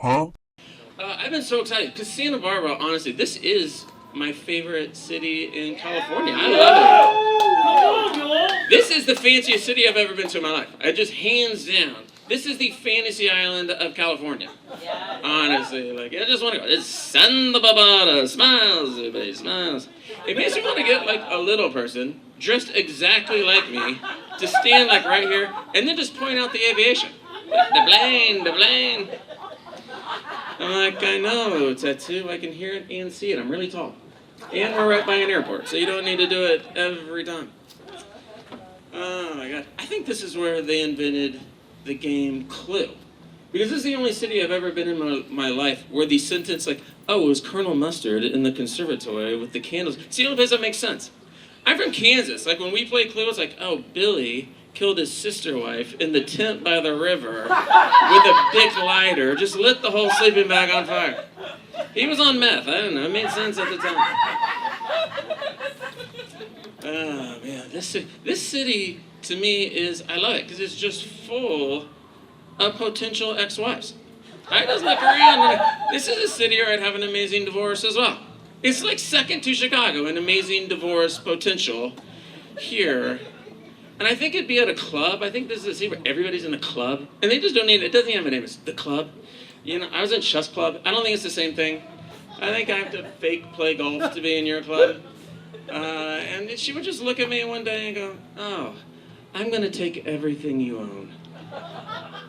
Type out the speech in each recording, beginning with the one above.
I've been so excited because Santa Barbara, honestly, this is my favorite city in California. I love it. This is the fanciest city I've ever been to in my life. I just hands down. This is the fantasy island of California. Honestly, like I just want to go. It's Santa Barbara, smiles, everybody smiles. It makes me want to get like a little person dressed exactly like me to stand like right here and then just point out the aviation. The plane, the plane. I'm like, I know, tattoo, I can hear it and see it. I'm really tall. And we're right by an airport, so you don't need to do it every time. Oh my god. I think this is where they invented the game Clue. Because this is the only city I've ever been in my life where the sentence like, oh, it was Colonel Mustard in the conservatory with the candles. It's the only place that makes sense. I'm from Kansas. Like when we play Clue, it's like, oh, Billy killed his sister wife in the tent by the river with a big lighter, just lit the whole sleeping bag on fire. He was on meth. I don't know. It made sense at the time. Oh, man. This city, to me, I love it because it's just full of potential ex-wives. I just look around and this is a city where I'd have an amazing divorce as well. It's like second to Chicago, an amazing divorce potential here. And I think it'd be at a club. I think this is a city where everybody's in a club. And they just don't need it. It doesn't even have a name. It's the club. You know, I was in Chess Club. I don't think it's the same thing. I think I have to fake play golf to be in your club. And she would just look at me one day and go, oh, I'm going to take everything you own.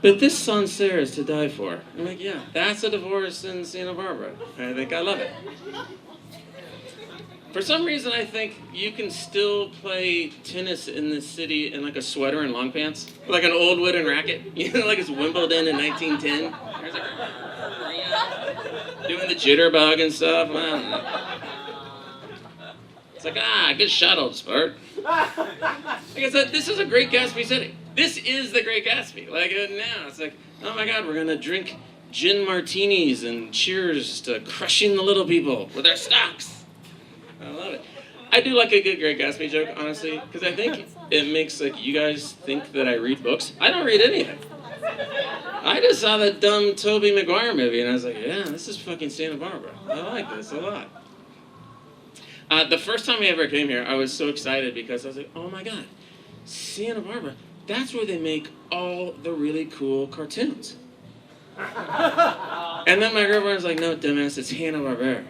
But this Sancerre is to die for. I'm like, yeah, that's a divorce in Santa Barbara. I think I love it. For some reason, I think you can still play tennis in this city in like a sweater and long pants, like an old wooden racket. You know, like it's Wimbledon in 1910. Doing the jitterbug and stuff. I don't know. It's like, good shot, old sport. Like I said, this is a Great Gatsby city. This is the Great Gatsby. Like now, it's like, oh my God, we're gonna drink gin martinis and cheers to crushing the little people with our stocks. I love it. I do like a good Great Gatsby joke, honestly, because I think it makes like you guys think that I read books. I don't read anything. I just saw the dumb Tobey Maguire movie, and I was like, yeah, this is fucking Santa Barbara. I like this a lot. The first time I ever came here, I was so excited because I was like, oh my God, Santa Barbara, that's where they make all the really cool cartoons. And then my girlfriend was like, no, dumbass, it's Hanna-Barbera.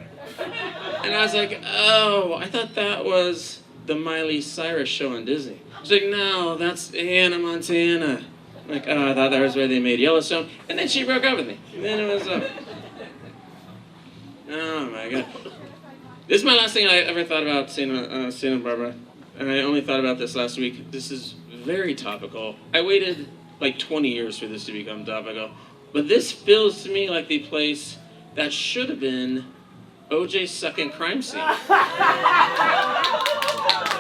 And I was like, oh, I thought that was the Miley Cyrus show on Disney. She's like, no, that's Hannah Montana. I'm like, oh, I thought that was where they made Yellowstone. And then she broke up with me. And then it was over. Oh my God. This is my last thing I ever thought about Santa Barbara. And I only thought about this last week. This is very topical. I waited like 20 years for this to become topical. But this feels to me like the place that should have been OJ's second crime scene.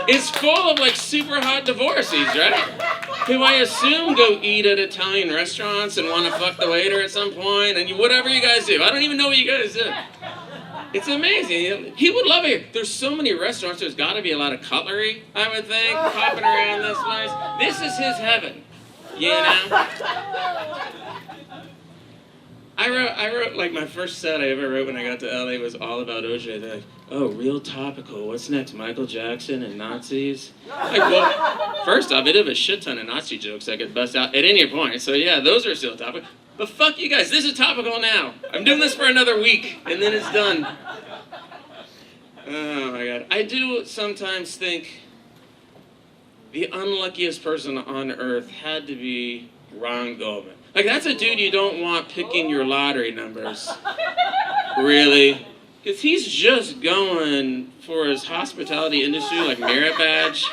It's full of like super hot divorcees, right? Who I assume go eat at Italian restaurants and want to fuck the waiter at some point and whatever you guys do. I don't even know what you guys do. It's amazing. He would love it here. There's so many restaurants. There's got to be a lot of cutlery, I would think, popping around this place. This is his heaven, you know? I wrote, like, my first set I ever wrote when I got to LA was all about OJ. They're like, oh, real topical. What's next, Michael Jackson and Nazis? Like, well, first off, I did have a shit ton of Nazi jokes I could bust out at any point. So, yeah, those are still topical. But fuck you guys, this is topical now. I'm doing this for another week, and then it's done. Oh, my God. I do sometimes think the unluckiest person on earth had to be Ron Goldman. Like, that's a dude you don't want picking your lottery numbers. Really? Because he's just going for his hospitality industry, like, merit badge.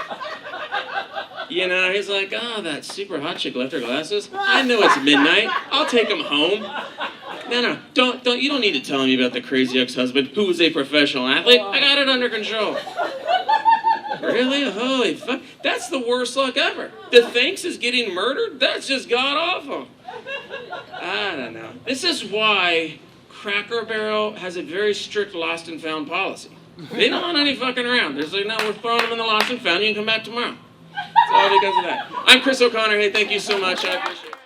You know, he's like, oh, that super hot chick left her glasses. I know it's midnight. I'll take him home. No, you don't need to tell me about the crazy ex-husband who was a professional athlete. I got it under control. Really? Holy fuck. That's the worst luck ever. The thanks is getting murdered? That's just god-awful. I don't know. This is why Cracker Barrel has a very strict lost and found policy. They don't want any fucking around. They're like, no, we're throwing them in the lost and found. You can come back tomorrow. It's all because of that. I'm Chris O'Connor. Hey, thank you so much. I appreciate it.